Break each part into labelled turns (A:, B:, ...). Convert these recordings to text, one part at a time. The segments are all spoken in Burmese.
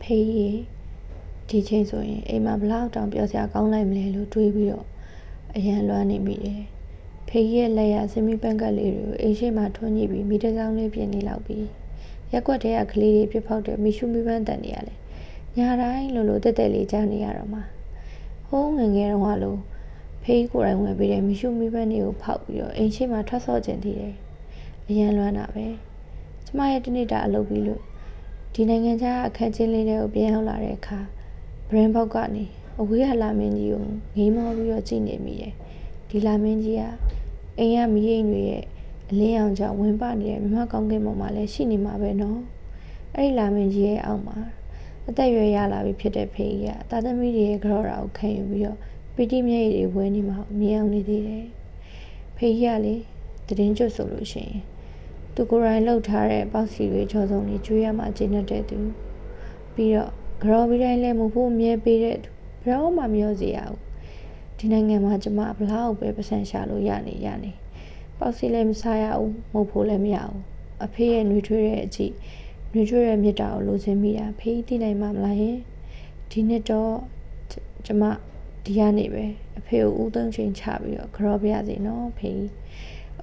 A: ဖေးကြီးဒီချိန်ဆိုရင်အိမ်မှာဘလောက်တောင်ပြောစရာကောင်းလိုက်မလဲလို့တွေးပြီးတော့အရန်လွမ်းနေမိတယ်ဖေးကြီးရဲ့လက်ရစင်မီပန်းကတ်လေးတွေကိုအိမ်ရှိမှထွန်းညှိပြီးမိတစောင်းလေးပြင်နေလောက်ပြီးရက်ကွက်ထဲကကလေးတွေပြစ်ဖောက်တဲ့မိရှုမိပန်းတန်နေရလေညာတိုင်းလိုတက်တက်လေးကြားနေရတော့မှဟိုးငငယ်တော့လို့ဖေးကိုယ်တိုင်ဝင်ပြီးတဲ့မိရှုမိပန်းတွေကိုဖောက်ပြီးတော့အိမ်ရှိမှထွက်ဆော့ကျင်သေးတယ်အရန်လွမ်းတာပဲကျမရဲ့တနေ့တာအလုပ်ပြီးလို့ဒီနိုင်ငံခြားအခန်းချင်းလေးတွေကိုပြန်ရောက်လာတဲ့အခါဘရင်ဘောက်ကနေအဝေးကလာမင်းကြီးကိုငေးမောပြီးတော့ကြည့်နေမိတယ်ဒီလာမင်းကြီးကအိမ်ကမီးရိပ်တွေရဲ့အလင်းရောင်ကြောင့်ဝင်ပနေတဲ့မြမကောင်းကင်ပေါ်မှာလည်းရှိနေမှာပဲနော်အဲ့ဒီလာမင်းကြီးရဲ့အောက်မှာအသက်ရွယ်ရလာပြီဖြစ်တဲ့ဖေးကြီးကတာသမီတွေရဲ့ကြော်တာကိုခံယူပြီးတော့ပီတိမျက်ရည်တွေဝဲနေမှာမြင်အောင်နေသေးတယ်ဖေးကြီးကလေတည်င်းကျွတ်ဆိုလို့ရှိရင်သူကိုယ်တိုင်လှုပ်ထားတဲ့ပေါက်စီတွေချောစုံတွေကျွေးရမှကျင်းတဲ့သူပြီးတော့ကြော်ပြီးတိုင်းလဲမဖို့မြဲပေးတဲ့သူဘယ်တော့မှမပြောစီရဘူးဒီနိုင်ငံမှာကျမဘလောက်ပဲပတ်စံရှာလို့ရနေပေါက်စီလည်းမစားရဘူးမဟုတ်ဖို့လည်းမရဘူးအဖေရဲ့နှွေးထွေးတဲ့အကြည့်နှွေးထွေးတဲ့မြတ်တာကိုလိုချင်မိတာဖေးသိနိုင်မှာမလားယင်ဒီနှစ်တော့ကျမဒီကနေပဲအဖေကိုဦးသုံးချိန်ချပြီးတော့ကြော်ပြရစီနော်ဖေး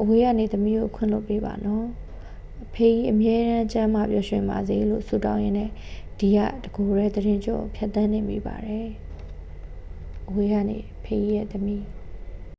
A: အဝေးကနေသမီးကိုခွင့်လွှတ်ပေးပါနော်အဖေကြီးအမြဲတမ်းကျမ်းမာပျော်ရွှင်ပါစေလို့ဆုတောင်းရင်းနဲ့ဒီကတကူရဲတရင်ကျော်ဖြတ်တန်းနေမိပါတယ်အဝေးကနေဖေးကြီးရဲ့သမီး